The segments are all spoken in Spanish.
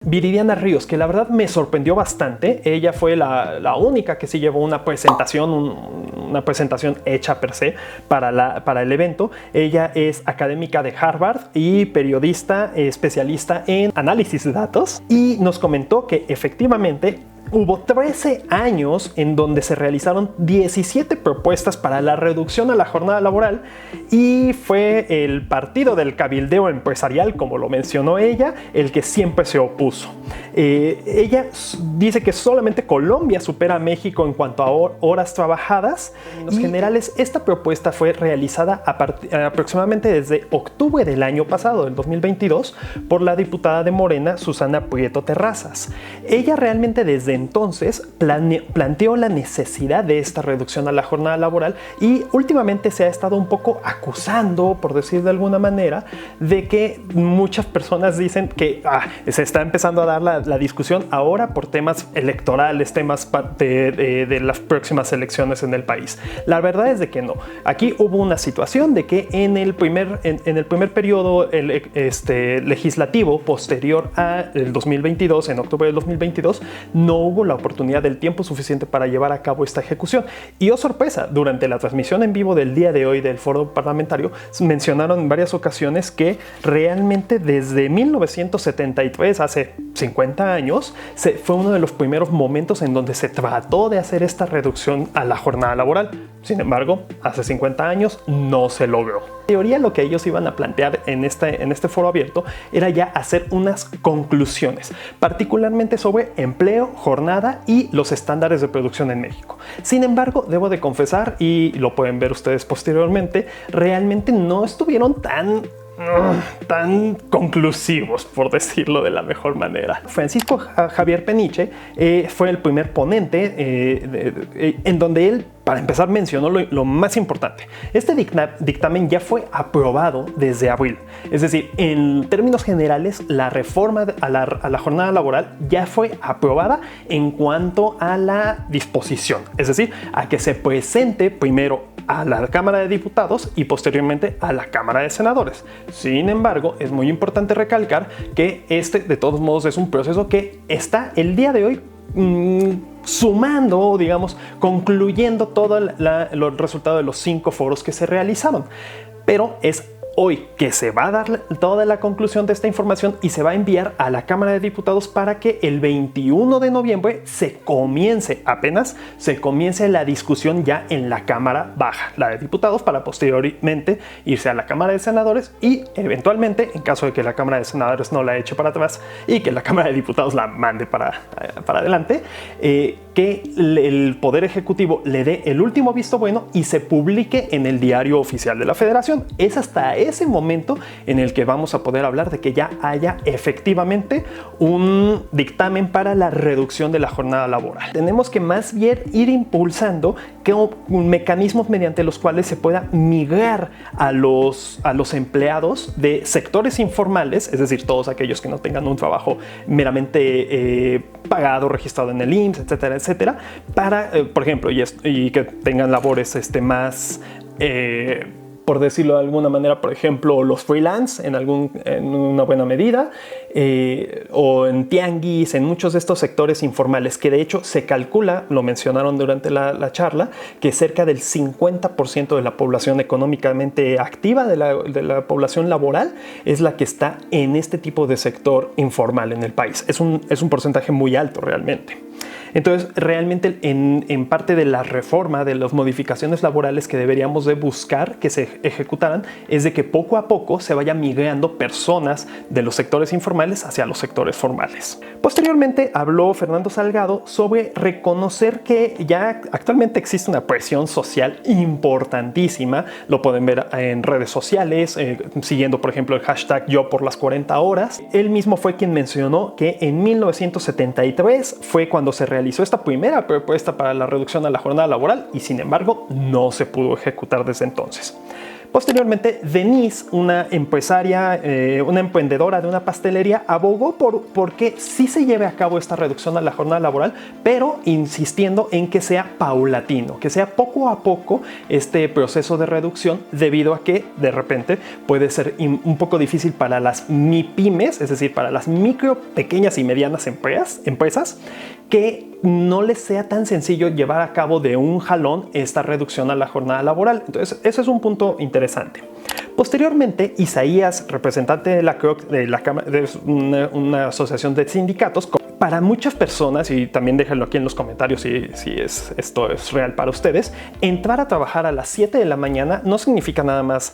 Viridiana Ríos, que la verdad me sorprendió bastante. Ella fue la única que sí llevó una presentación hecha per se para el evento. Ella es académica de Harvard y periodista especialista en análisis de datos, y nos comentó que efectivamente hubo 13 años en donde se realizaron 17 propuestas para la reducción a la jornada laboral, y fue el Partido del Cabildeo Empresarial, como lo mencionó ella, el que siempre se opuso. Ella dice que solamente Colombia supera a México en cuanto a horas trabajadas. En los generales, esta propuesta fue realizada aproximadamente desde octubre del año pasado, del 2022, por la diputada de Morena, Susana Prieto Terrazas. Ella realmente desde entonces planteó la necesidad de esta reducción a la jornada laboral, y últimamente se ha estado un poco acusando, por decir de alguna manera, de que muchas personas dicen que se está empezando a dar la discusión ahora por temas electorales, temas de las próximas elecciones en el país. La verdad es de que no. Aquí hubo una situación de que en el primer periodo legislativo posterior al 2022, en octubre del 2022, no hubo la oportunidad del tiempo suficiente para llevar a cabo esta ejecución. Y oh sorpresa, durante la transmisión en vivo del día de hoy del foro parlamentario, mencionaron en varias ocasiones que realmente desde 1973, hace 50 años, fue uno de los primeros momentos en donde se trató de hacer esta reducción a la jornada laboral. Sin embargo, hace 50 años no se logró. En teoría, lo que ellos iban a plantear en este foro abierto era ya hacer unas conclusiones, particularmente sobre empleo, jornada y los estándares de producción en México. Sin embargo, debo de confesar, y lo pueden ver ustedes posteriormente, realmente no estuvieron tan conclusivos, por decirlo de la mejor manera. Francisco Javier Peniche fue el primer ponente en donde él, para empezar, mencionó lo más importante. Este dictamen ya fue aprobado desde abril. Es decir, en términos generales, la reforma a la jornada laboral ya fue aprobada en cuanto a la disposición. Es decir, a que se presente primero a la Cámara de Diputados y posteriormente a la Cámara de Senadores. Sin embargo, es muy importante recalcar que de todos modos, es un proceso que está el día de hoy sumando, digamos, concluyendo todo el resultado de los 5 foros que se realizaron. Pero es hoy que se va a dar toda la conclusión de esta información y se va a enviar a la Cámara de Diputados para que el 21 de noviembre se comience la discusión ya en la Cámara Baja, la de Diputados, para posteriormente irse a la Cámara de Senadores y eventualmente, en caso de que la Cámara de Senadores no la eche para atrás y que la Cámara de Diputados la mande para adelante, que el Poder Ejecutivo le dé el último visto bueno y se publique en el Diario Oficial de la Federación. Es hasta ese momento en el que vamos a poder hablar de que ya haya efectivamente un dictamen para la reducción de la jornada laboral. Tenemos que más bien ir impulsando mecanismos mediante los cuales se pueda migrar a los empleados de sectores informales, es decir, todos aquellos que no tengan un trabajo meramente pagado, registrado en el IMSS, etcétera, etcétera, para, por ejemplo, y que tengan labores más por decirlo de alguna manera, por ejemplo, los freelance en una buena medida, o en tianguis, en muchos de estos sectores informales, que de hecho se calcula, lo mencionaron durante la charla, que cerca del 50% de la población económicamente activa, de la población laboral, es la que está en este tipo de sector informal en el país. Es un porcentaje muy alto realmente. Entonces, realmente en parte de la reforma, de las modificaciones laborales que deberíamos de buscar que se ejecutaran, es de que poco a poco se vaya migrando personas de los sectores informales hacia los sectores formales. Posteriormente habló Fernando Salgado sobre reconocer que ya actualmente existe una presión social importantísima. Lo pueden ver en redes sociales, siguiendo por ejemplo el hashtag Yo por las 40 horas. Él mismo fue quien mencionó que en 1973 fue cuando se realizó esta primera propuesta para la reducción a la jornada laboral y sin embargo no se pudo ejecutar desde entonces. Posteriormente, Denise, una empresaria, una emprendedora de una pastelería, abogó porque sí se lleve a cabo esta reducción a la jornada laboral, pero insistiendo en que sea paulatino, que sea poco a poco este proceso de reducción, debido a que de repente puede ser un poco difícil para las MIPYMES, es decir, para las micro, pequeñas y medianas empresas, que no les sea tan sencillo llevar a cabo de un jalón esta reducción a la jornada laboral. Entonces, ese es un punto interesante. Posteriormente, Isaías, representante de la CROC, de una asociación de sindicatos, para muchas personas, y también déjenlo aquí en los comentarios si esto es real para ustedes, entrar a trabajar a las 7 de la mañana no significa nada más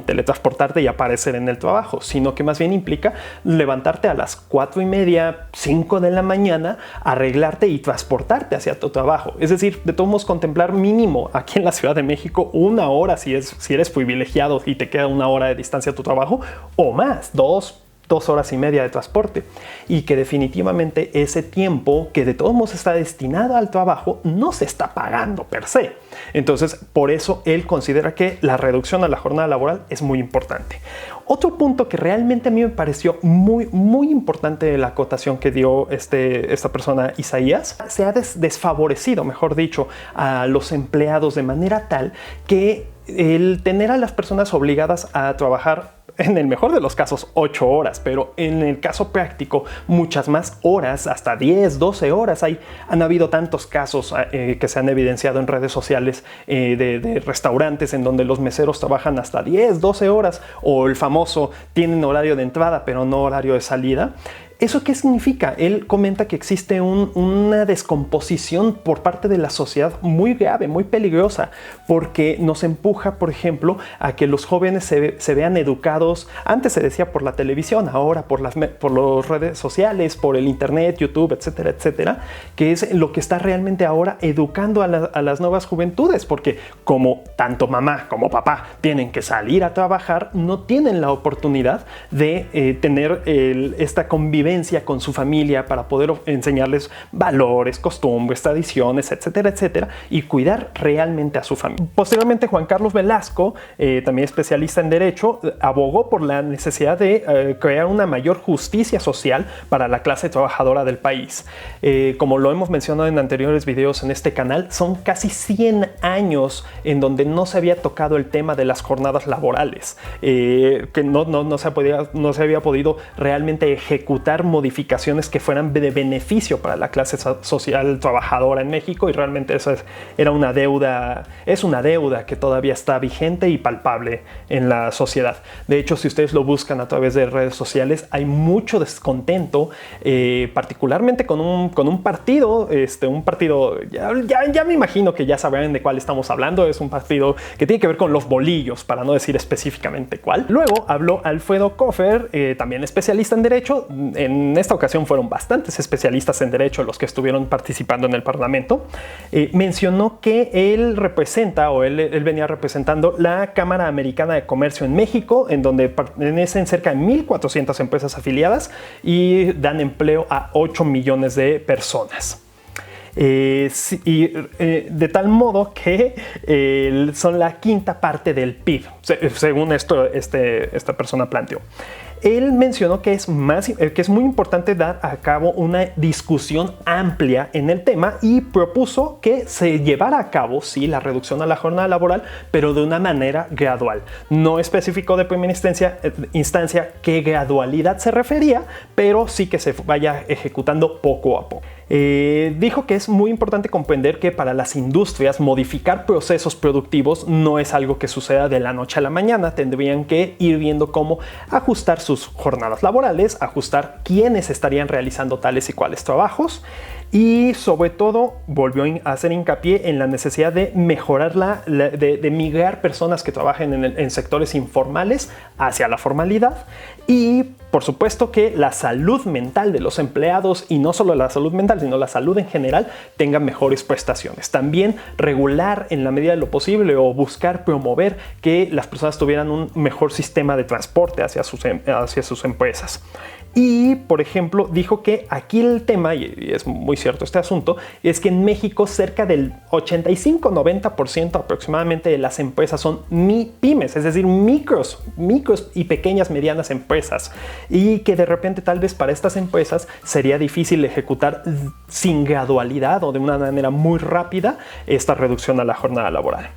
teletransportarte y aparecer en el trabajo, sino que más bien implica levantarte a las 4:30, 5 de la mañana, arreglarte y transportarte hacia tu trabajo. Es decir, de todos modos, contemplar mínimo aquí en la Ciudad de México 1 hora si eres privilegiado y te queda 1 hora de distancia a tu trabajo, o más, 2 horas y media de transporte, y que definitivamente ese tiempo que de todos modos está destinado al trabajo no se está pagando per se. Entonces, por eso él considera que la reducción a la jornada laboral es muy importante. Otro punto que realmente a mí me pareció muy importante de la acotación que dio esta persona, Isaías, se ha desfavorecido, mejor dicho, a los empleados de manera tal que el tener a las personas obligadas a trabajar, en el mejor de los casos, 8 horas, pero en el caso práctico, muchas más horas, hasta 10, 12 horas. Han habido tantos casos que se han evidenciado en redes sociales de restaurantes en donde los meseros trabajan hasta 10, 12 horas, o el famoso tienen horario de entrada pero no horario de salida. ¿Eso qué significa? Él comenta que existe una descomposición por parte de la sociedad muy grave, muy peligrosa, porque nos empuja, por ejemplo, a que los jóvenes se vean educados. Antes se decía por la televisión, ahora por las redes sociales, por el internet, YouTube, etcétera, etcétera, que es lo que está realmente ahora educando a las nuevas juventudes, porque como tanto mamá como papá tienen que salir a trabajar, no tienen la oportunidad de tener esta convivencia con su familia para poder enseñarles valores, costumbres, tradiciones, etcétera, etcétera, y cuidar realmente a su familia. Posteriormente, Juan Carlos Velasco, también especialista en Derecho, abogó por la necesidad de crear una mayor justicia social para la clase trabajadora del país. Como lo hemos mencionado en anteriores videos en este canal, son casi 100 años en donde no se había tocado el tema de las jornadas laborales, que no se había podido realmente ejecutar modificaciones que fueran de beneficio para la clase social trabajadora en México, y realmente esa es una deuda que todavía está vigente y palpable en la sociedad. De hecho, si ustedes lo buscan a través de redes sociales, hay mucho descontento, particularmente con un partido, ya me imagino que ya sabrán de cuál estamos hablando. Es un partido que tiene que ver con los bolillos, para no decir específicamente cuál. Luego habló Alfredo Koffer, también especialista en Derecho. En esta ocasión fueron bastantes especialistas en Derecho los que estuvieron participando en el Parlamento. Mencionó que él representa, o él venía representando, la Cámara Americana de Comercio en México, en donde pertenecen cerca de 1,400 empresas afiliadas y dan empleo a 8 millones de personas. De tal modo que son la quinta parte del PIB, según esto esta persona planteó. Él mencionó que es muy importante dar a cabo una discusión amplia en el tema, y propuso que se llevara a cabo, sí, la reducción a la jornada laboral, pero de una manera gradual. No especificó de primera instancia qué gradualidad se refería, pero sí que se vaya ejecutando poco a poco. Dijo que es muy importante comprender que para las industrias modificar procesos productivos no es algo que suceda de la noche a la mañana. Tendrían que ir viendo cómo ajustar sus jornadas laborales, ajustar quiénes estarían realizando tales y cuales trabajos, y sobre todo volvió a hacer hincapié en la necesidad de mejorar de migrar personas que trabajen en sectores informales hacia la formalidad, y por supuesto que la salud mental de los empleados, y no solo la salud mental sino la salud en general, tenga mejores prestaciones. También regular en la medida de lo posible, o buscar promover que las personas tuvieran un mejor sistema de transporte hacia sus empresas. Y, por ejemplo, dijo que aquí el tema, y es muy cierto este asunto, es que en México cerca del 85-90% aproximadamente de las empresas son pymes, es decir, micros y pequeñas, medianas empresas. Y que de repente tal vez para estas empresas sería difícil ejecutar sin gradualidad o de una manera muy rápida esta reducción a la jornada laboral.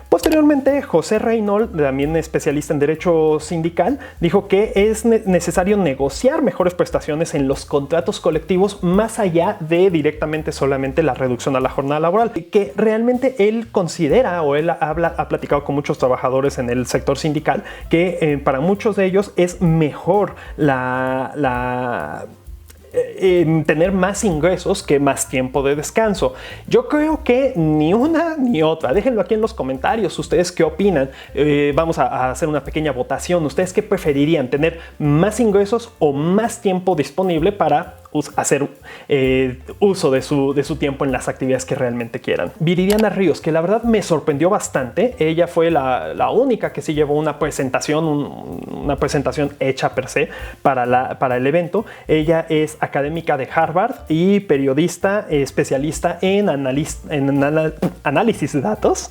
Posteriormente, José Reynol, también especialista en derecho sindical, dijo que es necesario negociar mejores prestaciones en los contratos colectivos más allá de directamente solamente la reducción a la jornada laboral, que realmente él considera, o él ha platicado con muchos trabajadores en el sector sindical, que para muchos de ellos es mejor tener más ingresos que más tiempo de descanso. Yo creo que ni una ni otra. Déjenlo aquí en los comentarios. ¿Ustedes qué opinan? Vamos a hacer una pequeña votación. ¿Ustedes qué preferirían? ¿Tener más ingresos o más tiempo disponible para hacer uso de su tiempo en las actividades que realmente quieran? Viridiana Ríos, que la verdad me sorprendió bastante. Ella fue la única que sí llevó una presentación hecha per se para el evento. Ella es académica de Harvard y periodista especialista en análisis de datos,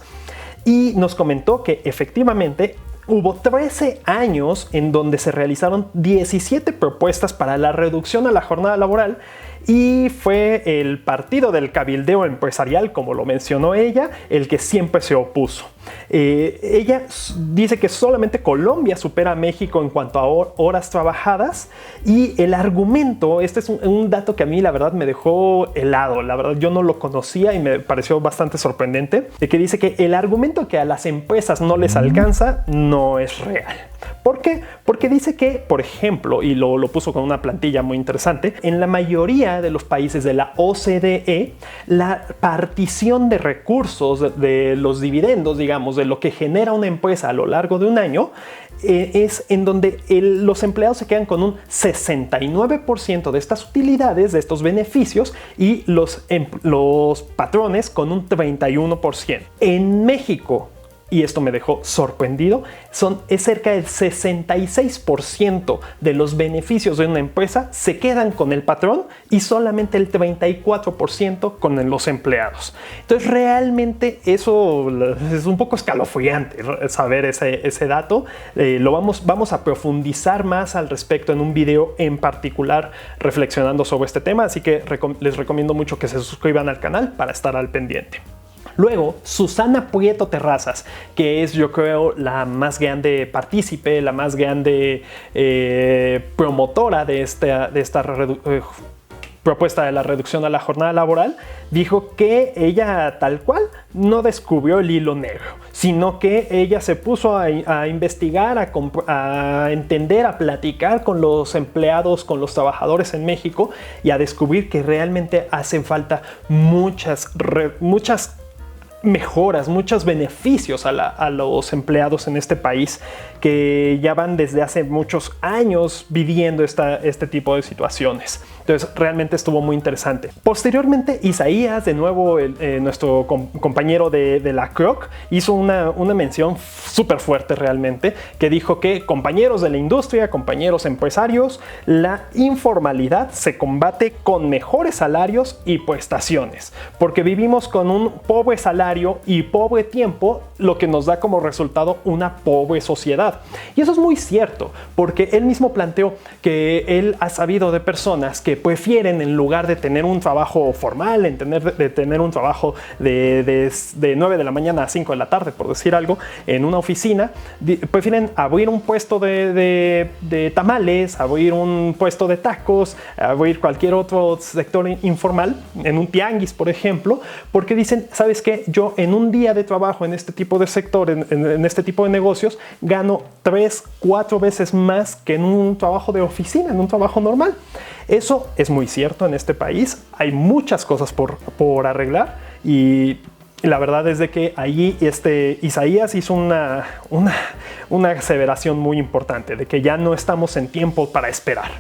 y nos comentó que efectivamente hubo 13 años en donde se realizaron 17 propuestas para la reducción a la jornada laboral, y fue el partido del cabildeo empresarial, como lo mencionó ella, el que siempre se opuso. Ella dice que solamente Colombia supera a México en cuanto a horas trabajadas, y el argumento, este es un dato que a mí la verdad me dejó helado, la verdad yo no lo conocía y me pareció bastante sorprendente, de que dice que el argumento que a las empresas no les alcanza no es real. ¿Por qué? Porque dice que, por ejemplo, y lo puso con una plantilla muy interesante, en la mayoría de los países de la OCDE, la partición de recursos de los dividendos, digamos, de lo que genera una empresa a lo largo de un año, es en donde los empleados se quedan con un 69% de estas utilidades, de estos beneficios, y los patrones con un 31%. En México, y esto me dejó sorprendido, es cerca del 66% de los beneficios de una empresa se quedan con el patrón y solamente el 34% con los empleados. Entonces realmente eso es un poco escalofriante saber ese dato. Vamos a profundizar más al respecto en un video en particular reflexionando sobre este tema, así que les recomiendo mucho que se suscriban al canal para estar al pendiente. Luego, Susana Prieto Terrazas, que es, yo creo, la más grande partícipe, la más grande promotora de esta propuesta de la reducción a la jornada laboral, dijo que ella tal cual no descubrió el hilo negro, sino que ella se puso a investigar, a entender, a platicar con los empleados, con los trabajadores en México, y a descubrir que realmente hacen falta muchas mejoras, muchos beneficios a los empleados en este país, que ya van desde hace muchos años viviendo este tipo de situaciones. Entonces realmente estuvo muy interesante. Posteriormente, Isaías, de nuevo nuestro compañero de la CROC, hizo una mención súper fuerte realmente, que dijo que, compañeros de la industria, compañeros empresarios, la informalidad se combate con mejores salarios y prestaciones, porque vivimos con un pobre salario y pobre tiempo, lo que nos da como resultado una pobre sociedad. Y eso es muy cierto, porque él mismo planteó que él ha sabido de personas que prefieren, en lugar de tener un trabajo formal, de tener un trabajo de 9 de la mañana a 5 de la tarde, por decir algo, en una oficina, prefieren abrir un puesto de tamales, abrir un puesto de tacos, abrir cualquier otro sector informal, en un tianguis, por ejemplo, porque dicen, ¿sabes qué? Yo en un día de trabajo en este tipo de sector, en este tipo de negocios, gano 3-4 veces más que en un trabajo de oficina, en un trabajo normal. Eso es muy cierto en este país. Hay muchas cosas por arreglar, y la verdad es de que allí Isaías hizo una aseveración muy importante, de que ya no estamos en tiempo para esperar.